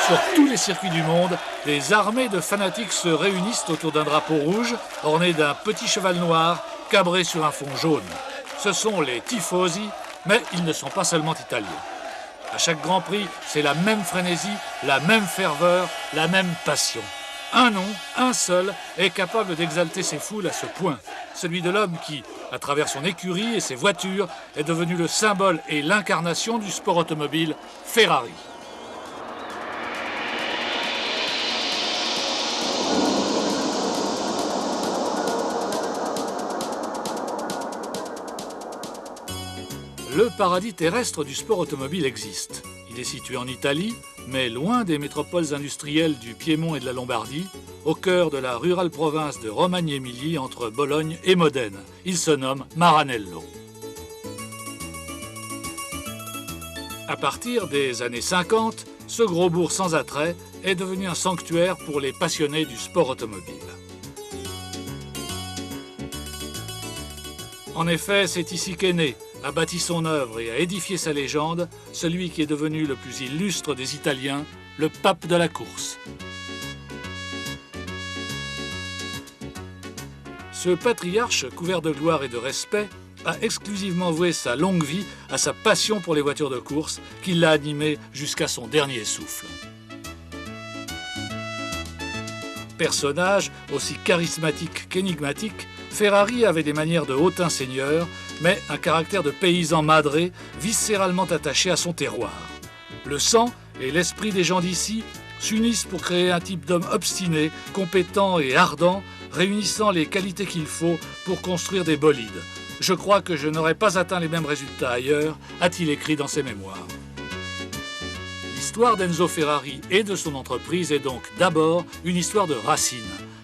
Sur tous les circuits du monde, des armées de fanatiques se réunissent autour d'un drapeau rouge orné d'un petit cheval noir cabré sur un fond jaune. Ce sont les tifosi, mais ils ne sont pas seulement italiens. À chaque Grand Prix, c'est la même frénésie, la même ferveur, la même passion. Un nom, un seul, est capable d'exalter ces foules à ce point. Celui de l'homme qui, à travers son écurie et ses voitures, est devenu le symbole et l'incarnation du sport automobile, Ferrari. Le paradis terrestre du sport automobile existe. Il est situé en Italie, mais loin des métropoles industrielles du Piémont et de la Lombardie, au cœur de la rurale province de Romagne-Émilie entre Bologne et Modène. Il se nomme Maranello. À partir des années 50, ce gros bourg sans attrait est devenu un sanctuaire pour les passionnés du sport automobile. En effet, c'est ici qu'est né, a bâti son œuvre et a édifié sa légende, celui qui est devenu le plus illustre des Italiens, le pape de la course. Ce patriarche, couvert de gloire et de respect, a exclusivement voué sa longue vie à sa passion pour les voitures de course, qui l'a animé jusqu'à son dernier souffle. Personnage aussi charismatique qu'énigmatique, Ferrari avait des manières de hautain seigneur, mais un caractère de paysan madré, viscéralement attaché à son terroir. Le sang et l'esprit des gens d'ici s'unissent pour créer un type d'homme obstiné, compétent et ardent, réunissant les qualités qu'il faut pour construire des bolides. Je crois que je n'aurais pas atteint les mêmes résultats ailleurs, a-t-il écrit dans ses mémoires. L'histoire d'Enzo Ferrari et de son entreprise est donc d'abord une histoire de racines,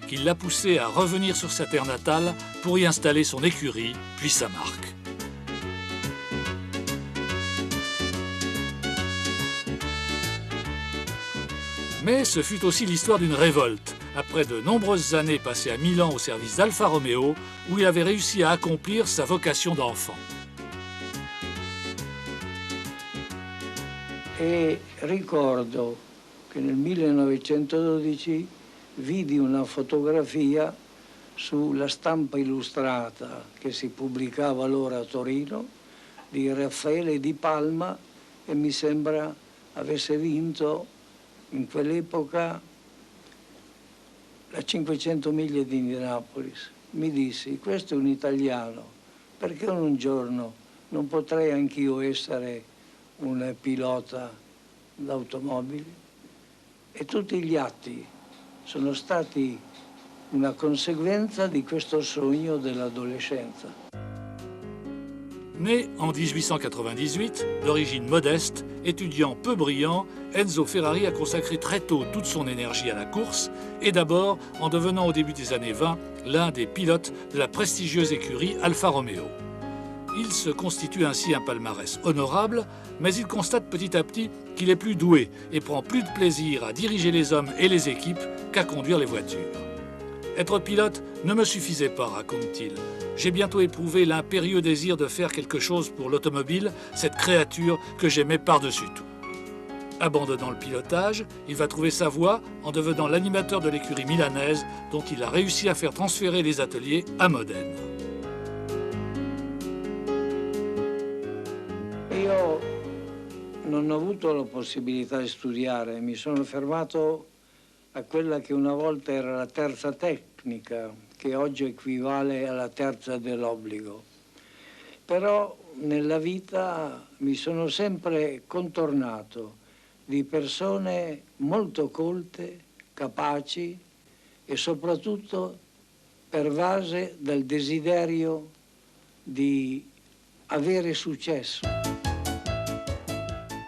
qui l'a poussé à revenir sur sa terre natale pour y installer son écurie, puis sa marque. Mais ce fut aussi l'histoire d'une révolte, après de nombreuses années passées à Milan au service d'Alfa Romeo, où il avait réussi à accomplir sa vocation d'enfant. E ricordo che nel 1912 vidi una fotografia sulla stampa illustrata che si pubblicava allora a Torino di Raffaele Di Palma e mi sembra avesse vinto in quell'epoca la 500 miglia di Indianapolis. Mi dissi, questo è un italiano, perché un giorno non potrei anch'io essere un pilota d'automobili? E tutti gli atti sono stati una conseguenza di questo sogno dell'adolescenza. Né en 1898, d'origine modeste, étudiant peu brillant, Enzo Ferrari a consacré très tôt toute son énergie à la course et d'abord en devenant au début des années 20 l'un des pilotes de la prestigieuse écurie Alfa Romeo. Il se constitue ainsi un palmarès honorable, mais il constate petit à petit qu'il est plus doué et prend plus de plaisir à diriger les hommes et les équipes qu'à conduire les voitures. Être pilote ne me suffisait pas, raconte-t-il. J'ai bientôt éprouvé l'impérieux désir de faire quelque chose pour l'automobile, cette créature que j'aimais par-dessus tout. Abandonnant le pilotage, il va trouver sa voie en devenant l'animateur de l'écurie milanaise dont il a réussi à faire transférer les ateliers à Modène. Io non ho avuto la possibilità di studiare, mi sono fermato a quella che una volta era la terza tecnica, che oggi equivale alla terza dell'obbligo. Però nella vita mi sono sempre contornato di persone molto colte, capaci e soprattutto pervase dal desiderio di avere successo.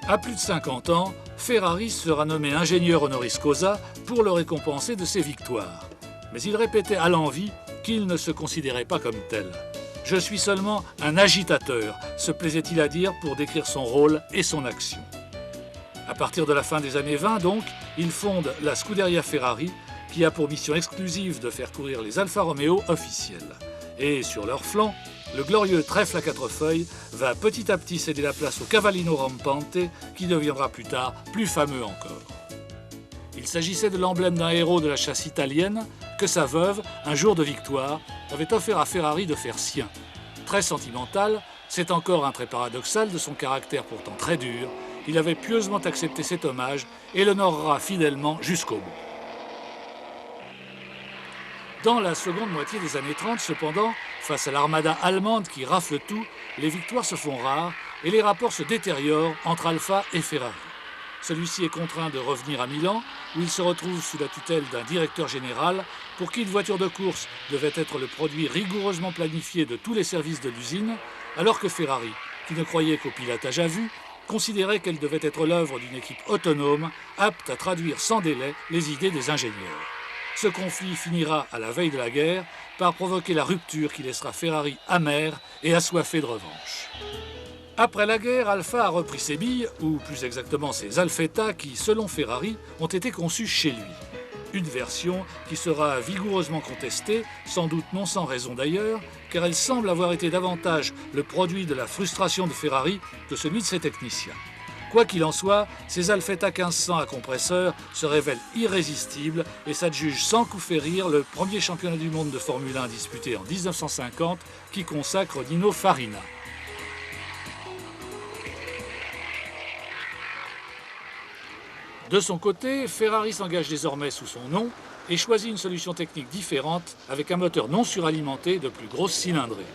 À plus de 50 ans, Ferrari sera nommé ingénieur honoris causa pour le récompenser de ses victoires. Mais il répétait à l'envi qu'il ne se considérait pas comme tel. « Je suis seulement un agitateur », se plaisait-il à dire pour décrire son rôle et son action. À partir de la fin des années 20, donc, il fonde la Scuderia Ferrari, qui a pour mission exclusive de faire courir les Alfa Romeo officiels. Et sur leur flanc, le glorieux trèfle à 4 feuilles va petit à petit céder la place au Cavallino Rampante, qui deviendra plus tard plus fameux encore. Il s'agissait de l'emblème d'un héros de la chasse italienne que sa veuve, un jour de victoire, avait offert à Ferrari de faire sien. Très sentimental, c'est encore un trait paradoxal de son caractère pourtant très dur, il avait pieusement accepté cet hommage et l'honorera fidèlement jusqu'au bout. Dans la seconde moitié des années 30, cependant, face à l'armada allemande qui rafle tout, les victoires se font rares et les rapports se détériorent entre Alfa et Ferrari. Celui-ci est contraint de revenir à Milan, où il se retrouve sous la tutelle d'un directeur général pour qui une voiture de course devait être le produit rigoureusement planifié de tous les services de l'usine, alors que Ferrari, qui ne croyait qu'au pilotage à vue, considérait qu'elle devait être l'œuvre d'une équipe autonome, apte à traduire sans délai les idées des ingénieurs. Ce conflit finira, à la veille de la guerre, par provoquer la rupture qui laissera Ferrari amer et assoiffé de revanche. Après la guerre, Alfa a repris ses billes, ou plus exactement ses Alfetta, qui, selon Ferrari, ont été conçus chez lui. Une version qui sera vigoureusement contestée, sans doute non sans raison d'ailleurs, car elle semble avoir été davantage le produit de la frustration de Ferrari que celui de ses techniciens. Quoi qu'il en soit, ces Alfetta 1500 à compresseur se révèlent irrésistibles et s'adjugent sans coup férir le premier championnat du monde de Formule 1 disputé en 1950 qui consacre Nino Farina. De son côté, Ferrari s'engage désormais sous son nom et choisit une solution technique différente avec un moteur non suralimenté de plus grosse cylindrée.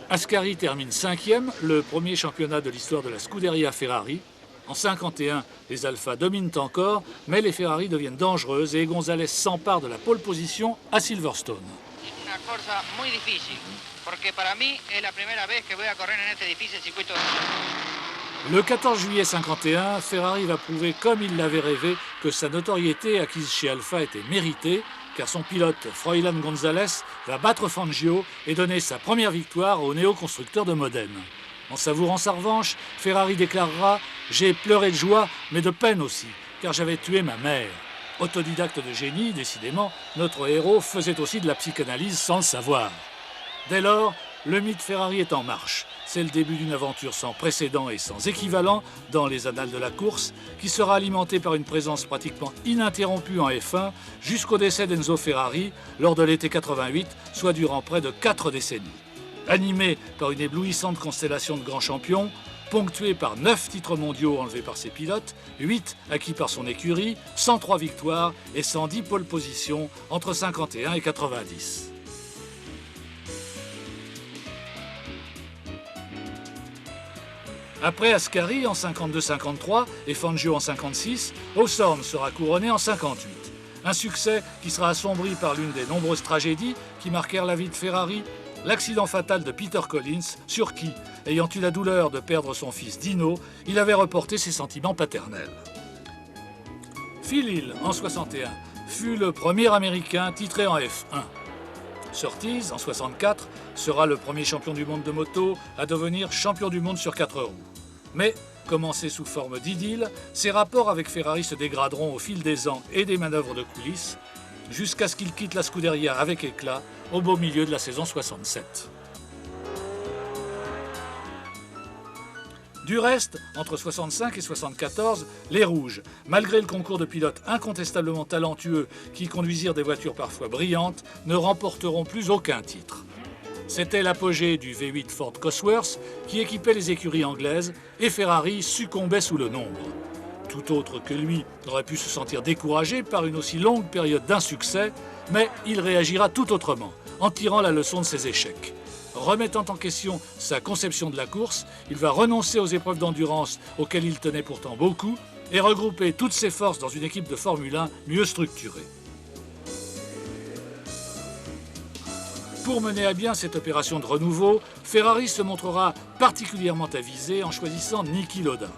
Ascari termine 5e, le premier championnat de l'histoire de la Scuderia Ferrari. En 1951, les Alfa dominent encore, mais les Ferrari deviennent dangereuses et González s'empare de la pole position à Silverstone. Una corsa muy difícil, porque para mí es la primera vez que voy a correr en este difícil circuito. Le 14 juillet 1951, Ferrari va prouver comme il l'avait rêvé que sa notoriété acquise chez Alfa était méritée, car son pilote Froilan González va battre Fangio et donner sa première victoire au néo-constructeur de Modène. En savourant sa revanche, Ferrari déclarera « J'ai pleuré de joie, mais de peine aussi, car j'avais tué ma mère ». Autodidacte de génie, décidément, notre héros faisait aussi de la psychanalyse sans le savoir. Dès lors, le mythe Ferrari est en marche. C'est le début d'une aventure sans précédent et sans équivalent dans les annales de la course, qui sera alimentée par une présence pratiquement ininterrompue en F1 jusqu'au décès d'Enzo Ferrari lors de l'été 88, soit durant près de 4 décennies. Animé par une éblouissante constellation de grands champions, ponctué par 9 titres mondiaux enlevés par ses pilotes, 8 acquis par son écurie, 103 victoires et 110 pole positions entre 51 et 90. Après Ascari en 52-53 et Fangio en 56, Hawthorne sera couronné en 58. Un succès qui sera assombri par l'une des nombreuses tragédies qui marquèrent la vie de Ferrari, l'accident fatal de Peter Collins, sur qui, ayant eu la douleur de perdre son fils Dino, il avait reporté ses sentiments paternels. Phil Hill, en 61, fut le premier Américain titré en F1. Surtees, en 64, sera le premier champion du monde de moto à devenir champion du monde sur 4 roues. Mais, commencé sous forme d'idylle, ses rapports avec Ferrari se dégraderont au fil des ans et des manœuvres de coulisses, jusqu'à ce qu'il quitte la Scuderia avec éclat au beau milieu de la saison 67. Du reste, entre 65 et 74, les Rouges, malgré le concours de pilotes incontestablement talentueux qui conduisirent des voitures parfois brillantes, ne remporteront plus aucun titre. C'était l'apogée du V8 Ford Cosworth qui équipait les écuries anglaises et Ferrari succombait sous le nombre. Tout autre que lui aurait pu se sentir découragé par une aussi longue période d'insuccès, mais il réagira tout autrement, en tirant la leçon de ses échecs. Remettant en question sa conception de la course, il va renoncer aux épreuves d'endurance auxquelles il tenait pourtant beaucoup et regrouper toutes ses forces dans une équipe de Formule 1 mieux structurée. Pour mener à bien cette opération de renouveau, Ferrari se montrera particulièrement avisé en choisissant Niki Lauda.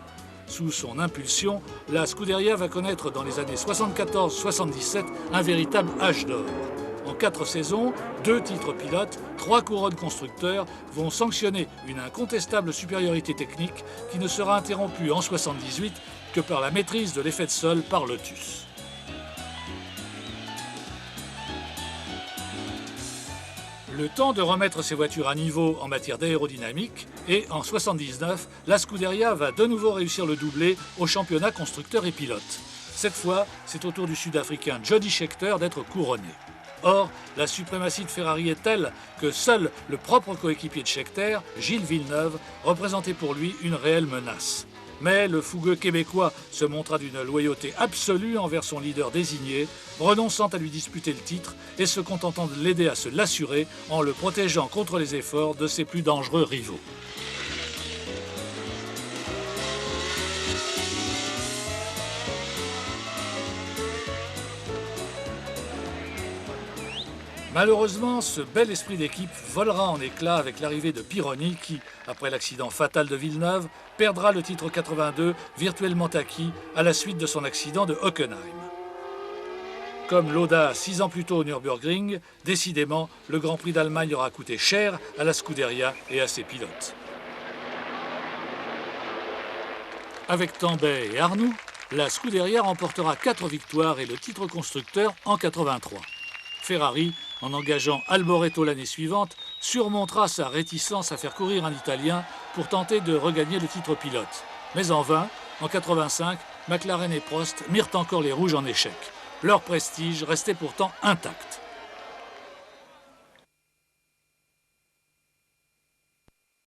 Sous son impulsion, la Scuderia va connaître dans les années 74-77 un véritable âge d'or. En 4 saisons, 2 titres pilotes, 3 couronnes constructeurs vont sanctionner une incontestable supériorité technique qui ne sera interrompue en 78 que par la maîtrise de l'effet de sol par Lotus. Le temps de remettre ses voitures à niveau en matière d'aérodynamique et en 79, la Scuderia va de nouveau réussir le doublé au championnat constructeurs et pilotes. Cette fois, c'est au tour du Sud-Africain Jody Scheckter d'être couronné. Or, la suprématie de Ferrari est telle que seul le propre coéquipier de Scheckter, Gilles Villeneuve, représentait pour lui une réelle menace. Mais le fougueux québécois se montra d'une loyauté absolue envers son leader désigné, renonçant à lui disputer le titre et se contentant de l'aider à se l'assurer en le protégeant contre les efforts de ses plus dangereux rivaux. Malheureusement, ce bel esprit d'équipe volera en éclats avec l'arrivée de Pironi qui, après l'accident fatal de Villeneuve, perdra le titre 82 virtuellement acquis à la suite de son accident de Hockenheim. Comme Lauda 6 ans plus tôt au Nürburgring, décidément, le Grand Prix d'Allemagne aura coûté cher à la Scuderia et à ses pilotes. Avec Tambay et Arnoux, la Scuderia remportera 4 victoires et le titre constructeur en 83. Ferrari, en engageant Alboreto l'année suivante, surmontera sa réticence à faire courir un Italien pour tenter de regagner le titre pilote. Mais en vain, en 85, McLaren et Prost mirent encore les rouges en échec. Leur prestige restait pourtant intact.